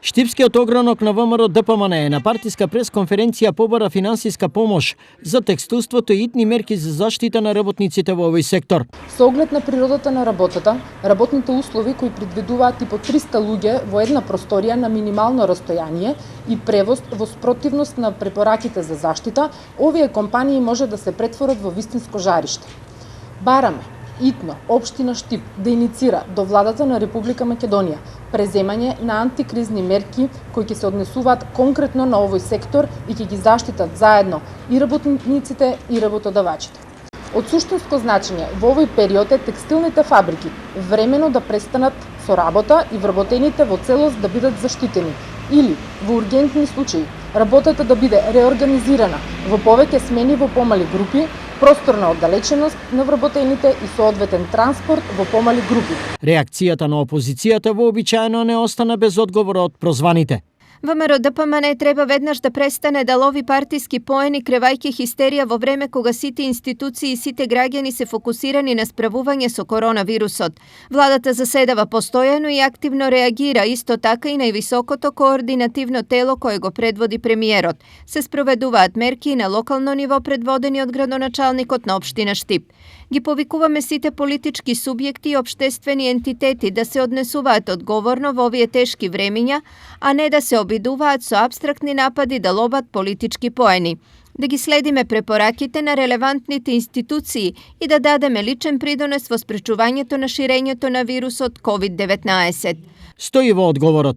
Штипскиот огранок на ВМРО ДПМН на партиска пресконференција побара финансиска помош за текстилството и итни мерки за заштита на работниците во овој сектор. Со оглед на природата на работата, работните услови кои предвидуваат и по 300 луѓе во една просторија на минимално растојание и превоз во спротивност на препораките за заштита, овие компании може да се претворат во вистинско жариште. Бараме итно општина Штип да иницира до владата на Република Македонија преземање на антикризни мерки кои ќе се однесуваат конкретно на овој сектор и ќе ги заштитат заедно и работниците и работодавачите. Од суштинско значење во овој период е текстилните фабрики времено да престанат со работа и вработените во целост да бидат заштитени или во ургентни случаи работата да биде реорганизирана во повеќе смени во помали групи, просторна оддалеченост на вработените и соодветен транспорт во помали групи. Реакцијата на опозицијата вообичаено не остана без одговор од прозваните. ВМРО ДПМН треба веднаш да престане да лови партиски поени кревајќи хистерија во време кога сите институции и сите граѓани се фокусирани на справување со коронавирусот. Владата заседава постојано и активно реагира, исто така и највисокото координативно тело кое го предводи премиерот. Се спроведуваат мерки на локално ниво предводени од градоначалникот на општина Штип. Ги повикуваме сите политички субјекти и општествени ентитети да се однесуваат одговорно во овие тешки времиња, а не да се обидуваат со апстрактни напади да лобат политички поени. Да ги следиме препораките на релевантните институции и да дадеме личен придонес во спречувањето на ширењето на вирусот COVID-19. Стои во одговорот: